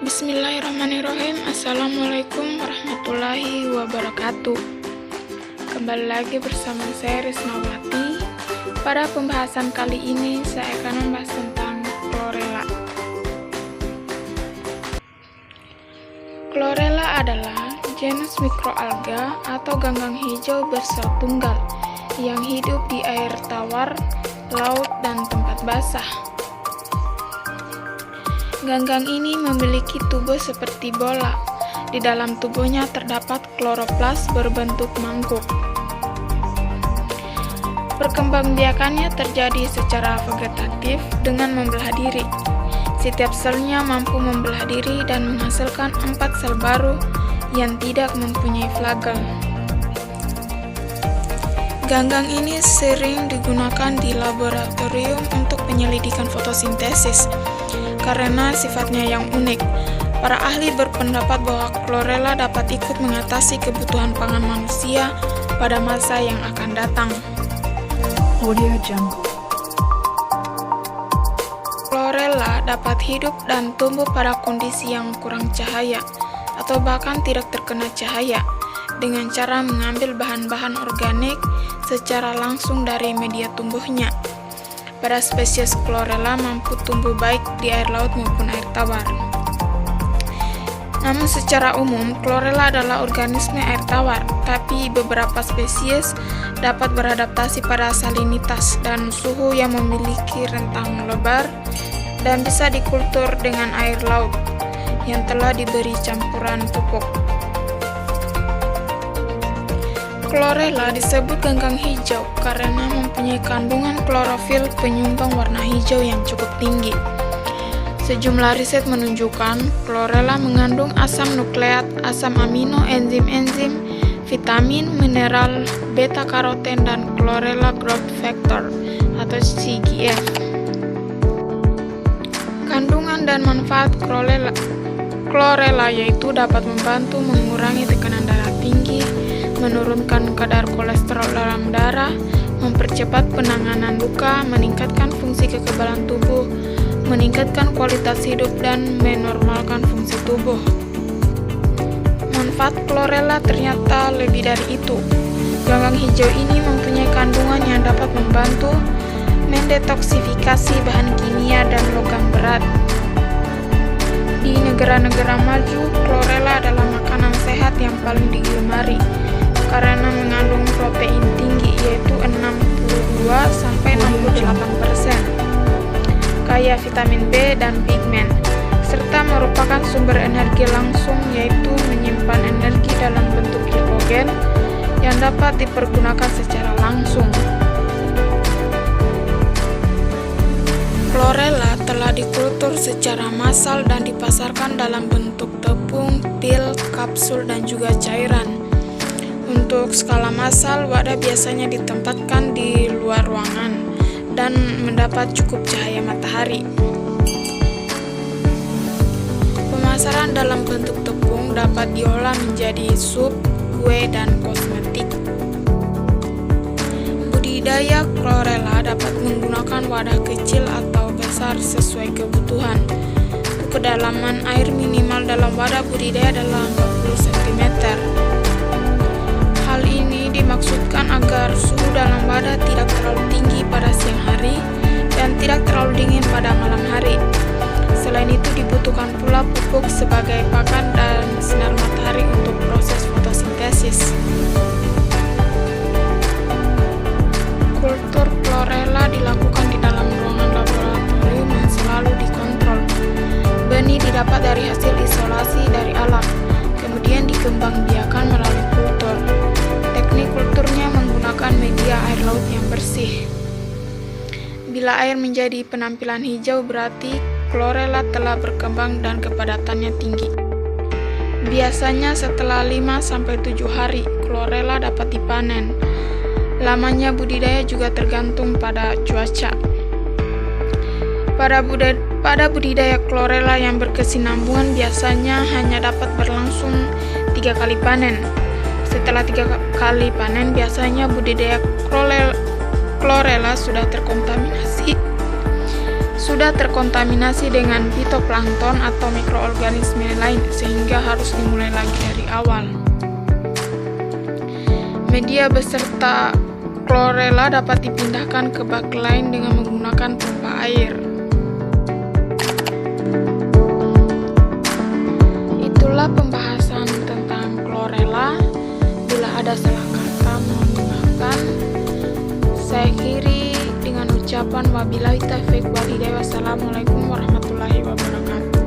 Bismillahirrahmanirrahim. Assalamualaikum warahmatullahi wabarakatuh. Kembali lagi bersama saya Risnawati. Pada pembahasan kali ini saya akan membahas tentang chlorella. Chlorella adalah genus mikroalga atau ganggang hijau bersel tunggal yang hidup di air tawar, laut, dan tempat basah. Ganggang ini memiliki tubuh seperti bola. Di dalam tubuhnya terdapat kloroplas berbentuk mangkuk. Perkembangbiakannya terjadi secara vegetatif dengan membelah diri. Setiap selnya mampu membelah diri dan menghasilkan 4 sel baru yang tidak mempunyai flagel. Ganggang ini sering digunakan di laboratorium untuk penyelidikan fotosintesis karena sifatnya yang unik. Para ahli berpendapat bahwa chlorella dapat ikut mengatasi kebutuhan pangan manusia pada masa yang akan datang. Audio Jungle. Chlorella dapat hidup dan tumbuh pada kondisi yang kurang cahaya atau bahkan tidak terkena cahaya dengan cara mengambil bahan-bahan organik secara langsung dari media tumbuhnya. Pada spesies chlorella mampu tumbuh baik di air laut maupun air tawar. Namun secara umum, chlorella adalah organisme air tawar, tapi beberapa spesies dapat beradaptasi pada salinitas dan suhu yang memiliki rentang lebar dan bisa dikultur dengan air laut yang telah diberi campuran pupuk. Chlorella disebut ganggang hijau karena mempunyai kandungan klorofil penyumbang warna hijau yang cukup tinggi. Sejumlah riset menunjukkan chlorella mengandung asam nukleat, asam amino, enzim-enzim, vitamin, mineral, beta-karoten, dan chlorella growth factor atau CGF. Kandungan dan manfaat chlorella yaitu dapat membantu mengurangi tekanan darah tinggi, menurunkan kadar kolesterol dalam darah, mempercepat penanganan luka, meningkatkan fungsi kekebalan tubuh, meningkatkan kualitas hidup, dan menormalkan fungsi tubuh. Manfaat chlorella ternyata lebih dari itu. Ganggang hijau ini mempunyai kandungan yang dapat membantu mendetoksifikasi bahan kimia dan logam berat. Di negara-negara maju, chlorella adalah makanan sehat yang paling digemari karena mengandung protein tinggi yaitu 62-68%, kaya vitamin B dan pigmen, serta merupakan sumber energi langsung yaitu menyimpan energi dalam bentuk glikogen yang dapat dipergunakan secara langsung. Chlorella telah dikultur secara massal dan dipasarkan dalam bentuk tepung, pil, kapsul, dan juga cairan. Untuk skala massal, wadah biasanya ditempatkan di luar ruangan dan mendapat cukup cahaya matahari. Pemasaran dalam bentuk tepung dapat diolah menjadi sup, kue, dan kosmetik. Budidaya chlorella dapat menggunakan wadah kecil atau besar sesuai kebutuhan. Kedalaman air minimal dalam wadah budidaya adalah 40 cm. Hal ini dimaksudkan agar suhu dalam wadah tidak terlalu tinggi pada siang hari dan tidak terlalu dingin pada malam hari. Selain itu dibutuhkan pula pupuk sebagai pakan dan sinar matahari untuk proses fotosintesis. Kultur chlorella dilakukan di dalam ruangan laboratorium yang selalu dikontrol. Benih didapat dari hasil isolasi dari alam, kemudian dikembangbiakan melalui kultur. Teknik kulturnya menggunakan media air laut yang bersih. Bila air menjadi penampilan hijau, berarti chlorella telah berkembang dan kepadatannya tinggi. Biasanya setelah 5-7 hari, chlorella dapat dipanen. Lamanya budidaya juga tergantung pada cuaca. Pada budidaya chlorella yang berkesinambungan biasanya hanya dapat berlangsung 3 kali panen. Setelah 3 kali panen, biasanya budidaya chlorella sudah terkontaminasi sudah terkontaminasi dengan fitoplankton atau mikroorganisme lain sehingga harus dimulai lagi dari awal. Media beserta chlorella dapat dipindahkan ke bak lain dengan menggunakan pompa air. Itulah pembahasan tentang chlorella. Bila ada salah kata mohon dimaafkan. Saya akhiri dengan ucapan wabillahi taufiq wal hidayah. Wassalamualaikum warahmatullahi wabarakatuh.